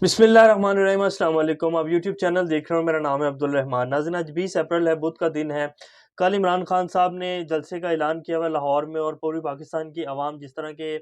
बिस्मिल्लाहिर्रहमानिर्रहीम, अस्सलाम वालेकुम। आप यूट्यूब चैनल देख रहे हो, मेरा नाम है अब्दुल रहमान। नाज़रीन, आज 20 अप्रैल है, बुध का दिन है। कल इमरान खान साहब ने जलसे का ऐलान किया हुआ लाहौर में, और पूरी पाकिस्तान की आवाम जिस तरह के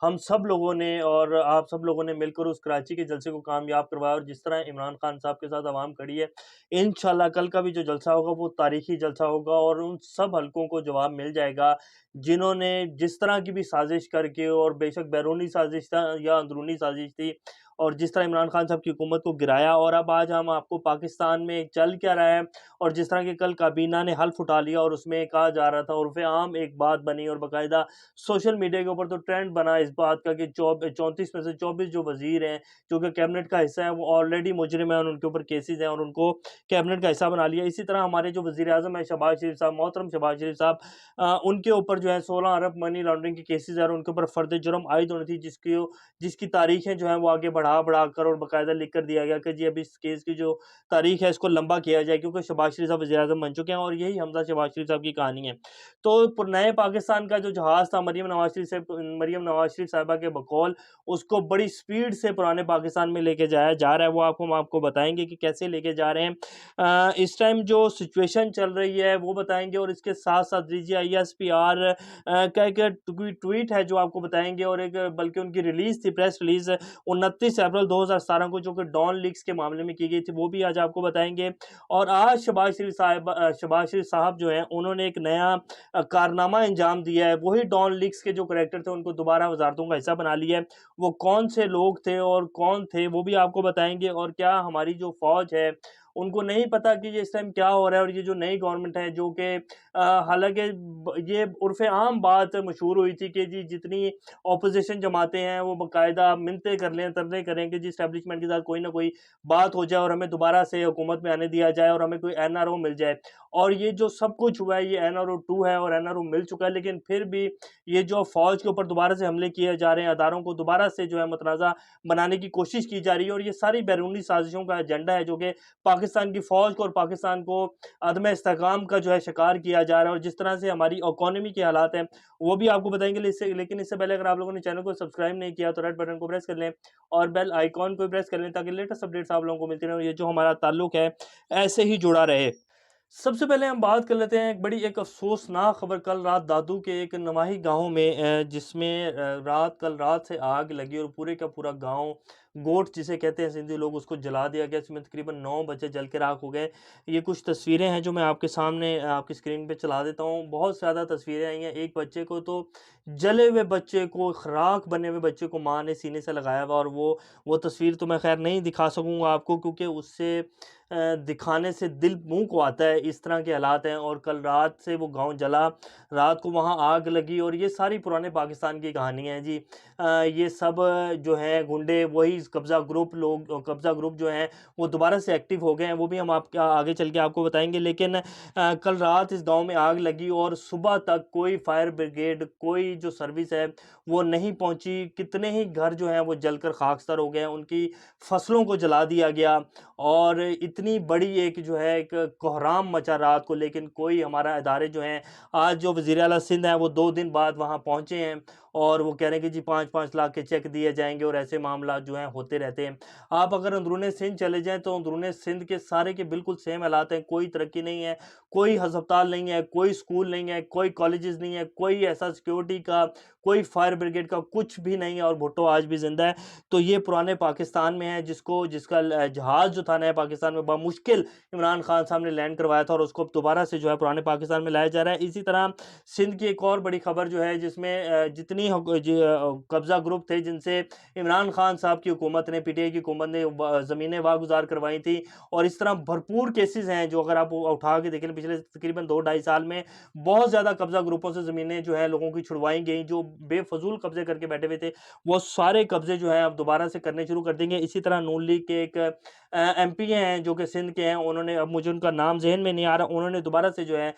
हम सब लोगों ने और आप सब लोगों ने मिलकर उस कराची के जलसे को कामयाब करवाया, और जिस तरह इमरान खान साहब के साथ आवाम खड़ी है, इंशाल्लाह कल का भी जो जलसा होगा वो तारीखी जलसा होगा, और उन सब हलकों को जवाब मिल जाएगा जिन्होंने जिस तरह की भी साजिश करके, और बेशक बैरूनी साजिश था या अंदरूनी साजिश थी, और जिस तरह इमरान खान साहब की हुकूमत को गिराया। और अब आज हम आपको पाकिस्तान में चल क्या रहा है, और जिस तरह के कल काबीना ने हल्फ उठा लिया, और उसमें कहा जा रहा था, उर्फ़े आम एक बात बनी और बाकायदा सोशल मीडिया के ऊपर तो ट्रेंड बना इस बात का कि 34 में से 24 जो वज़ीर हैं, जो कि कैबिनेट का हिस्सा है, वो ऑलरेडी मुजरिम हैं और उनके ऊपर केसेज़ हैं, और उनको कैबिनेट का हिस्सा बना लिया। इसी तरह हमारे जो वज़ीर-ए-आज़म हैं शहबाज़ शरीफ साहब, मोहतरम शहबाज़ शरीफ साहब, उनके ऊपर जो है 16 अरब मनी लॉन्ड्रिंग के केसेज़ हैं, और उनके ऊपर फ़र्द जुर्म आयद होनी थी, जिसकी तारीखें जो हैं वो आगे बढ़ा कर और बाकायदा लिख कर दिया गया कि जी अब इस केस की जो तारीख है इसको लंबा किया जाए, क्योंकि शहबाज शरीफ साहब वज़ीर-ए-आज़म बन चुके हैं, और यही हमज़ा शहबाज शरीफ साहब की कहानी है। तो नए पाकिस्तान का जो जहाज़ था, मरियम नवाज़ शरीफ साहिबा के बकौल, उसको बड़ी स्पीड से पुराने पाकिस्तान में लेके जाया जा रहा है। वो हम आपको बताएंगे कि कैसे लेके जा रहे हैं। इस टाइम जो सिचुएशन चल रही है वो बताएंगे, और इसके साथ साथ दीजिए ISPR का एक ट्वीट है जो आपको बताएंगे, और एक बल्कि उनकी रिलीज़ थी, प्रेस रिलीज़ 29 अप्रैल 2017 को, जो कि डॉन लीक्स के मामले में की गई थी, वो भी आज आपको बताएंगे। और आज शहबाज शरीफ साहब जो हैं उन्होंने एक नया कारनामा अंजाम दिया है। वही डॉन लीक्स के जो करैक्टर थे उनको दोबारा वजारतों का हिस्सा बना लिया है। वो कौन से लोग थे और कौन थे वो भी आपको बताएंगे। और क्या हमारी जो फौज है उनको नहीं पता कि ये इस टाइम क्या हो रहा है, और ये जो नई गवर्नमेंट है जो कि हालांकि ये उर्फ़े आम बात मशहूर हुई थी कि जी जितनी ऑपोजिशन जमाते हैं वो बाकायदा मिन्नतें कर लें, तरले करें कि जी एस्टेब्लिशमेंट के साथ कोई ना कोई बात हो जाए और हमें दोबारा से हुकूमत में आने दिया जाए और हमें कोई NRO मिल जाए। और ये जो सब कुछ हुआ है ये NRO 2 है और NRO मिल चुका है, लेकिन फिर भी ये जो फ़ौज के ऊपर दोबारा से हमले किए जा रहे हैं, अदारों को दोबारा से जो है मुतनाज़ा बनाने की कोशिश की जा रही है, और ये सारी बैरूनी साजिशों का एजेंडा है जो कि पाकिस्तान की फ़ौज को और पाकिस्तान को अदम इस्तेहकाम का जो है शिकार किया जा रहा है। और जिस तरह से हमारी इकॉनमी के हालात हैं वो भी आपको बताएँगे। लेकिन इससे पहले अगर आप लोगों ने चैनल को सब्सक्राइब नहीं किया तो रेड बटन को प्रेस कर लें और बेल आइकॉन को भी प्रेस कर लें, ताकि लेटेस्ट अपडेट्स आप लोगों को मिलती रहें और ये जो हमारा ताल्लुक है ऐसे ही जुड़ा रहे। सबसे पहले हम बात कर लेते हैं एक अफ़सोसनाक खबर। कल रात दादू के एक नवाही गाँव में जिसमें कल रात से आग लगी और पूरे का पूरा गाँव, गोठ जिसे कहते हैं सिंधी लोग, उसको जला दिया गया। इसमें तकरीबन 9 बच्चे जल के राख हो गए। ये कुछ तस्वीरें हैं जो मैं आपके सामने आपकी स्क्रीन पे चला देता हूँ। बहुत ज़्यादा तस्वीरें आई हैं। एक बच्चे को तो जले हुए बच्चे को, राख बने हुए बच्चे को माँ ने सीने से लगाया हुआ, और वो तस्वीर तो मैं ख़ैर नहीं दिखा सकूँगा आपको, क्योंकि उससे दिखाने से दिल मुँह को आता है। इस तरह के हालात हैं, और कल रात से वो गाँव जला, रात को वहाँ आग लगी, और ये सारी पुराने पाकिस्तान की कहानियाँ हैं जी। ये सब जो हैं गुंडे, वही कब्ज़ा ग्रुप जो हैं वो दोबारा से एक्टिव हो गए हैं। वो भी हम आपको आगे चल के आपको बताएँगे। लेकिन कल रात इस गाँव में आग लगी और सुबह तक कोई फायर ब्रिगेड, कोई जो सर्विस है वो नहीं पहुँची। कितने ही घर जो हैं वो जलकर खाकसार हो गए हैं, उनकी फसलों को जला दिया गया, और इतनी बड़ी एक जो है एक कोहराम मचा रात को। लेकिन कोई हमारा इदारे जो हैं, आज जो वज़ीर आला सिंध हैं वो 2 दिन बाद वहाँ पहुँचे हैं, और वो कह रहे हैं कि जी 5-5 लाख के चेक दिए जाएँगे, और ऐसे मामला जो हैं होते रहते हैं। आप अगर अंदरूनी सिंध चले जाएँ तो अंदरूनी सिंध के सारे के बिल्कुल सेम हालात हैं। कोई तरक्की नहीं है, कोई अस्पताल नहीं है, कोई स्कूल नहीं है, कोई कॉलेजेस नहीं है, कोई ऐसा सिक्योरिटी का, कोई फायर ब्रिगेड का कुछ भी नहीं है, और भुट्टो आज भी ज़िंदा है। तो ये पुराने पाकिस्तान में है, जिसका जहाज़ जो था नया पाकिस्तान में बमुश्किल इमरान खान साहब ने लैंड करवाया था, और उसको अब दोबारा से जो है पुराने पाकिस्तान में लाया जा रहा है। इसी तरह सिंध की एक और बड़ी खबर जो है, जिसमें जितनी कब्ज़ा ग्रुप थे जिनसे इमरान खान साहब की हुकूमत ने, PTI की हुकूमत ने ज़मीनें वागुजार करवाई थी, और इस तरह भरपूर केसेस हैं जो अगर आप उठा के देखें पिछले तकरीबन 2 ढाई साल में बहुत ज़्यादा कब्ज़ा ग्रुपों से ज़मीनें जो है लोगों की छुड़वाई गई। जो बेफजूल कब्जे करके बैठे हुए थे वो सारे कब्जे जो हैं अब दोबारा से करने शुरू कर देंगे। इसी तरह नून लीग के एक MP हैं जो कि सिंध के हैं, उन्होंने, अब मुझे उनका नाम ज़हन में नहीं आ रहा, उन्होंने दोबारा से जो है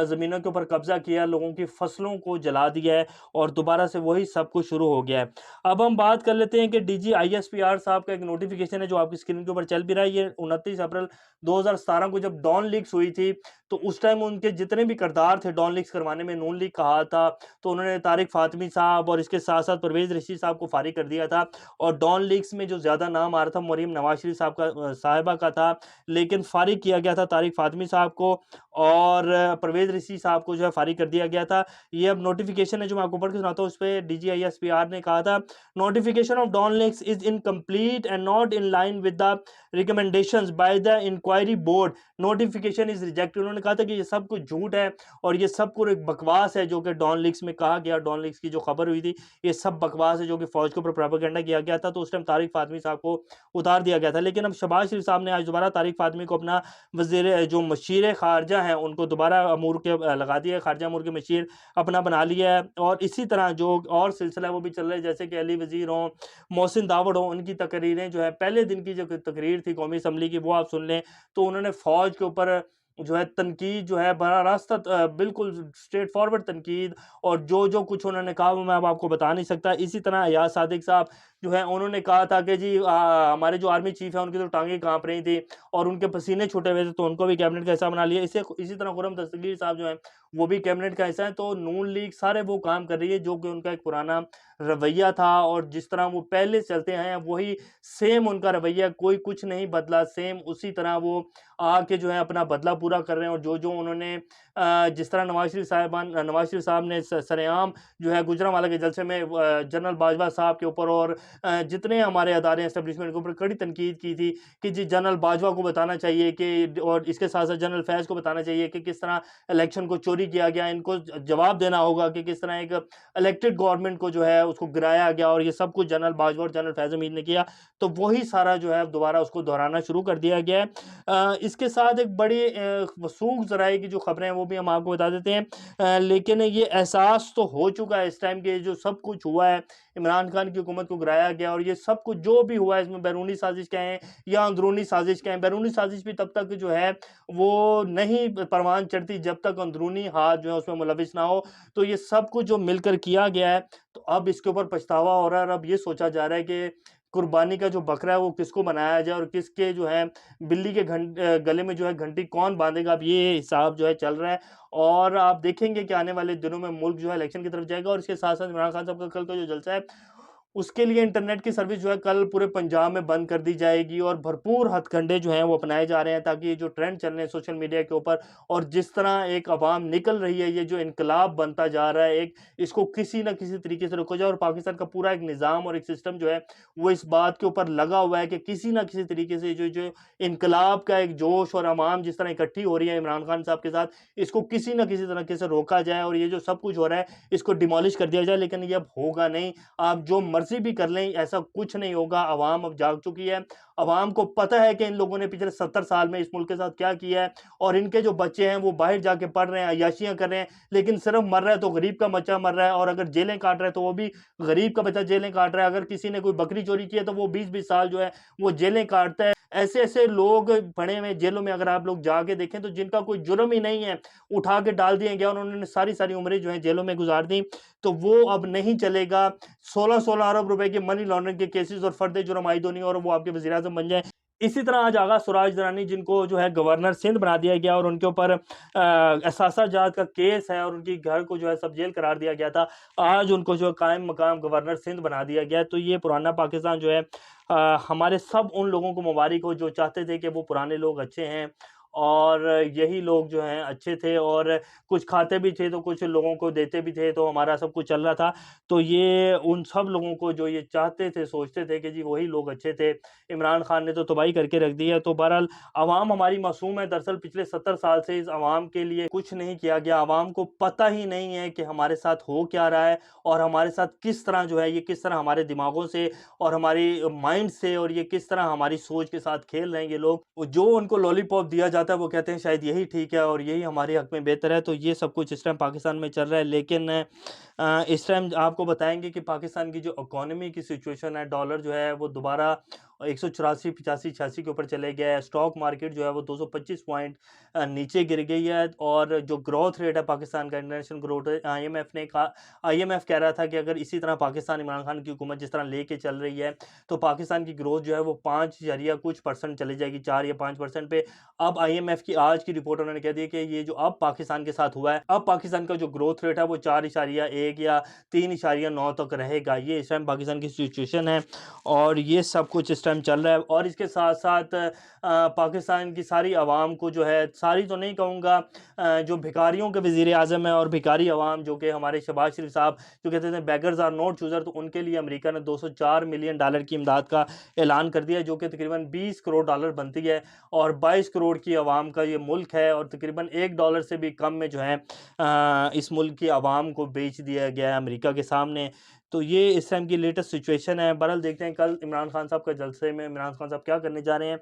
ज़मीनों के ऊपर कब्ज़ा किया, लोगों की फसलों को जला दिया है, और दोबारा से वही सब कुछ शुरू हो गया है। अब हम बात कर लेते हैं कि डीजी आईएसपीआर साहब का एक नोटिफिकेशन है जो आपकी स्क्रीन के ऊपर चल भी रहा है। ये 29 अप्रैल 2017 को जब डॉन लीक्स हुई थी, तो उस टाइम उनके जितने भी किरदार थे डॉन लीक्स करवाने में, नून लीग कहा था, तो उन्होंने तारिक फातमी साहब और इसके साथ-साथ परवेज़ रशीद साहब को फारिग कर दिया था। और डॉन लीक्स में जो ज़्यादा नाम आ रहा था मरीम नवाज़ शरीफ साहब का साहिबा का था, लेकिन फारिग किया गया था तारिक फातमी साहब को और परवेज़ रशीद साहब को जो है फारिग कर दिया गया था। ये अब नोटिफिकेशन है जो मैं आपको पढ़ के सुनाता हूँ। उस पे डीजीआईएसपीआर ने कहा था, notification of Dawn leaks is incomplete and not in line with the recommendations by the inquiry board, notification is rejected. उन्होंने कहा था कि ये सब कुछ झूठ है और ये सब कुछ एक बकवास है जो कि डॉन लीक्स में कहा गया। डॉन लीक्स की जो खबर हुई थी, ये सब बकवास है जो कि फ़ौज के ऊपर प्रोपेगेंडा किया गया था। तो उस टाइम तारिक फातमी साहब को उतार दिया गया था। लेकिन अब शहबाज शरीफ साहब ने आज दोबारा तारिक फातमी को अपना वज़ीर जो मशीर ख़ारजा हैं, उनको दोबारा अमूर के लगा दिया है, ख़ारजा अमूर के मशीर अपना बना लिया है। और इसी तरह जो और सिलसिला है वो भी चल रहा है, जैसे कि अली वज़ीर हों, मोहसिन दावड़ हों, उनकी तकरीरें जो है पहले दिन की जो तकरीर थी कौमी असम्बली की, वो आप सुन लें। तो उन्होंने फ़ौज के ऊपर जो है तनकीद जो है बरा रास्ता बिल्कुल स्ट्रेट फॉरवर्ड तनकीद, और जो कुछ उन्होंने कहा वो मैं अब आपको बता नहीं सकता। इसी तरह अयाज सादिक साहब जो है उन्होंने कहा था कि जी हमारे जो आर्मी चीफ है उनकी तो टांगें काँप रही थी और उनके पसीने छूटे हुए थे, तो उनको भी कैबिनेट का हिस्सा बना लिया। इसी तरह खुर्रम दस्तगीर साहब जो हैं वो भी कैबिनेट का हिस्सा है। तो नून लीग सारे वो काम कर रही है जो कि उनका एक पुराना रवैया था, और जिस तरह वो पहले चलते हैं वही सेम उनका रवैया, कोई कुछ नहीं बदला, सेम उसी तरह वो आके जो है अपना बदला पूरा कर रहे हैं। और जो उन्होंने जिस तरह नवाज शरीफ साहब ने सरेआम जो है गुजरांवाला के जलसे में जनरल बाजवा साहब के ऊपर और जितने हमारे अदारे एस्टेब्लिशमेंट के ऊपर कड़ी तनकीद की थी कि जी जनरल बाजवा को बताना चाहिए कि, और इसके साथ साथ जनरल फैज़ को बताना चाहिए कि किस तरह इलेक्शन को चोरी किया गया, इनको जवाब देना होगा कि किस तरह एक इलेक्टेड गवर्नमेंट को जो है उसको गिराया गया, और ये सब कुछ जनरल बाजवा और जनरल फैज़ हमीद ने किया। तो वही सारा जो है दोबारा उसको दोहराना शुरू कर दिया गया है। इसके साथ एक बड़ी वसूख ज़राए की जो खबरें हैं वो भी हम आपको बता देते हैं। लेकिन ये एहसास तो हो चुका है इस टाइम के जो सब कुछ हुआ है, इमरान खान की हुकूमत को गिराया गया, और ये सब कुछ जो भी हुआ है इसमें बैरूनी साजिश कहें या अंदरूनी साजिश कहें, बैरूनी साजिश भी तब तक जो है वो नहीं परवान चढ़ती जब तक अंदरूनी हाथ जो है उसमें मुलविस ना हो। तो ये सब कुछ जो मिलकर किया गया है, तो अब इसके ऊपर पछतावा हो रहा है, और अब ये सोचा जा रहा है कि कुर्बानी का जो बकरा है वो किसको बनाया जाए और किसके जो है बिल्ली के गले में जो है घंटी कौन बांधेगा। अब ये हिसाब जो है चल रहा है, और आप देखेंगे कि आने वाले दिनों में मुल्क जो है इलेक्शन की तरफ जाएगा। और इसके साथ साथ इमरान खान साहब का कल का जो जलसा है उसके लिए इंटरनेट की सर्विस जो है कल पूरे पंजाब में बंद कर दी जाएगी, और भरपूर हथकंडे जो हैं वो अपनाए जा रहे हैं ताकि ये जो ट्रेंड चल रहे हैं सोशल मीडिया के ऊपर, और जिस तरह एक अवाम निकल रही है, ये जो इनकलाब बनता जा रहा है एक, इसको किसी न किसी तरीके से रोका जाए। और पाकिस्तान का पूरा एक निज़ाम और एक सिस्टम जो है वो इस बात के ऊपर लगा हुआ है कि किसी न किसी तरीके से जो जो इनकलाब का एक जोश और अवाम जिस तरह इकट्ठी हो रही है इमरान खान साहब के साथ, इसको किसी न किसी तरीके से रोका जाए, और ये जो सब कुछ हो रहा है इसको डिमोलिश कर दिया जाए। लेकिन ये अब होगा नहीं, आप जो मर्जी भी कर लें ऐसा कुछ नहीं होगा। अवाम अब जाग चुकी है, अवाम को पता है कि इन लोगों ने पिछले 70 साल में इस मुल्क के साथ क्या किया है, और इनके जो बच्चे हैं वो बाहर जाके पढ़ रहे हैं, अय्याशियां कर रहे हैं, लेकिन सिर्फ मर रहा है तो गरीब का बच्चा मर रहा है, और अगर जेलें काट रहा है तो वो भी गरीब का बच्चा जेलें काट रहा है। अगर किसी ने कोई बकरी चोरी की है तो वो 20-20 साल जो है वो जेलें काटता है। ऐसे ऐसे लोग पड़े हुए जेलों में, अगर आप लोग जाके देखें तो जिनका कोई जुर्म ही नहीं है उठा के डाल दिया गया, उन्होंने सारी सारी उम्रें जो है जेलों में गुजार दी। तो वो अब नहीं चलेगा। 16-16 अरब रुपए के मनी लॉन्ड्रिंग के केसेस और फर्द जुर्म आयद होनी, और वो आपके वज़ीर आज़म बन जाए। इसी तरह आज आगा सुराज दरानी जिनको जो है गवर्नर सिंध बना दिया गया, और उनके ऊपर असासा जात का केस है और उनकी घर को जो है सब जेल करार दिया गया था, आज उनको जो कायम मकाम गवर्नर सिंध बना दिया गया। तो ये पुराना पाकिस्तान जो है हमारे सब उन लोगों को मुबारक हो जो चाहते थे कि वो पुराने लोग अच्छे हैं, और यही लोग जो हैं अच्छे थे, और कुछ खाते भी थे तो कुछ लोगों को देते भी थे, तो हमारा सब कुछ चल रहा था। तो ये उन सब लोगों को जो ये चाहते थे, सोचते थे कि जी वही लोग अच्छे थे, इमरान खान ने तो तबाही करके रख दी है। तो बहरहाल अवाम हमारी मासूम है। दरअसल पिछले 70 साल से इस अवाम के लिए कुछ नहीं किया गया। अवाम को पता ही नहीं है कि हमारे साथ हो क्या रहा है, और हमारे साथ किस तरह जो है ये किस तरह हमारे दिमागों से और हमारी माइंड से, और ये किस तरह हमारी सोच के साथ खेल रहे हैं ये लोग। जो उनको लॉलीपॉप दिया जाता है वो कहते हैं शायद यही ठीक है और यही हमारे हक में बेहतर है। तो ये सब कुछ इस टाइम पाकिस्तान में चल रहा है। लेकिन इस टाइम आपको बताएँगे कि पाकिस्तान की जो इकोनॉमी की सिचुएशन है, डॉलर जो है वो दोबारा 184, 85, 86 के ऊपर चले गया है। स्टॉक मार्केट जो है वो 225 पॉइंट नीचे गिर गई है और जो ग्रोथ रेट है पाकिस्तान का, इंटरनेशनल ग्रोथ रेट, आईएमएफ कह रहा था कि अगर इसी तरह पाकिस्तान इमरान खान की हुकूमत जिस तरह लेके चल रही है, तो पाकिस्तान की ग्रोथ जो है वो 5 या कुछ परसेंट चली जाएगी, 4 या 5% पे। अब आईएमएफ की आज की रिपोर्ट उन्होंने कह दी है कि ये जो अब पाकिस्तान के साथ हुआ है, अब पाकिस्तान का जो ग्रोथ रेट है वो 4.1 या 3.9 तक रहेगा। ये इस टाइम पाकिस्तान की सिचुएशन है और ये सब कुछ इस टाइम चल रहा है। और इसके साथ-साथ पाकिस्तान की सारी अवाम को जो है, सारी तो नहीं कहूँगा, जो भिखारियों के वज़ीर-ए-आज़म हैं और भिखारी अवाम जो कि हमारे शहबाज शरीफ साहब जो कहते थे बेगर्स आर नॉट चूज़र, तो उनके लिए अमेरिका ने $204 मिलियन की इमदाद का ऐलान कर दिया है, जो कि तकरीबन $20 करोड़ बनती है और 22 करोड़ की अवाम का ये मुल्क है और तकरीबन $1 से भी कम में जो है इस मुल्क की अवाम को बेच दिया गया है अमेरिका के सामने। तो ये इस टाइम की लेटेस्ट सिचुएशन है। बहरहाल देखते हैं कल इमरान खान साहब के जलसे में इमरान खान साहब क्या करने जा रहे हैं।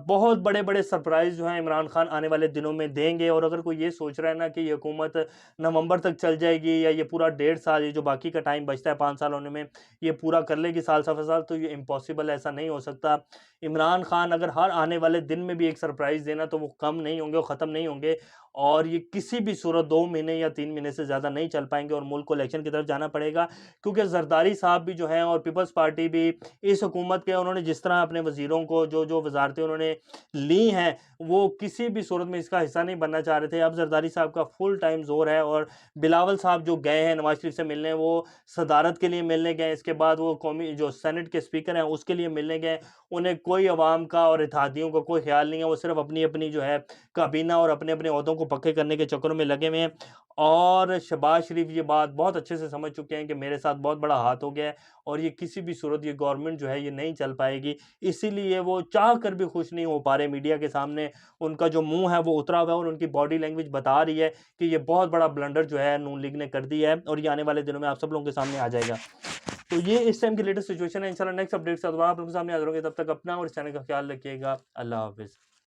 बहुत बड़े-बड़े सरप्राइज़ जो हैं इमरान खान आने वाले दिनों में देंगे और अगर कोई ये सोच रहा है ना कि ये हुकूमत नवंबर तक चल जाएगी या ये पूरा 1.5 साल, ये जो बाकी का टाइम बचता है 5 साल होने में, ये पूरा कर लेगी साल सवा साल, तो ये इम्पॉसिबल है, ऐसा नहीं हो सकता। इमरान खान अगर हर आने वाले दिन में भी एक सरप्राइज़ देना, तो वो कम नहीं होंगे और ख़त्म नहीं होंगे और ये किसी भी सूरत 2 महीने या 3 महीने से ज़्यादा नहीं चल पाएँगे और मुल्क को इलेक्शन की तरफ जाना पड़ेगा। क्योंकि ज़रदारी साहब भी जो हैं और पीपल्स पार्टी भी इस हुकूमत के, उन्होंने जिस तरह अपने वज़ीरों को जो वज़ारतें उन्होंने ली हैं, वो किसी भी सूरत में इसका हिस्सा नहीं बनना चाह रहे थे। अब ज़रदारी साहब का फुल टाइम ज़ोर है और बिलावल साहब जो गए हैं नवाज़ शरीफ से मिलने, वो सदारत के लिए मिलने गए, इसके बाद वो कौमी जो सेनेट के स्पीकर हैं उसके लिए मिलने गए। उन्हें कोई अवाम का और इत्तेहादियों का कोई ख़्याल नहीं है, वो सिर्फ़ अपनी-अपनी जो है काबीना और अपने-अपने ओहदों को पक्के करने के चक्करों में लगे हुए हैं। और शहबाज शरीफ ये बात बहुत अच्छे से समझ चुके हैं कि मेरे साथ बहुत बड़ा हाथ हो गया है और ये किसी भी सूरत ये गवर्नमेंट जो है ये नहीं चल पाएगी। इसीलिए वो चाह कर भी खुश नहीं हो पा रहे मीडिया के सामने। उनका जो मुँह है वो उतरा हुआ है और उनकी बॉडी लैंग्वेज बता रही है कि ये बहुत बड़ा ब्लंडर जो है नून लीग ने कर दिया है और ये आने वाले दिनों में आप सब लोगों के सामने आ जाएगा। तो ये इस टाइम की लेटेस्ट सिचुएशन है। इंशाल्लाह नेक्स्ट अपडेट के साथ दोबारा आप लोगों के सामने हाज़िर होंगे। तब तक अपना और इस चैनल का ख्याल रखिएगा। अल्लाह हाफ़िज़।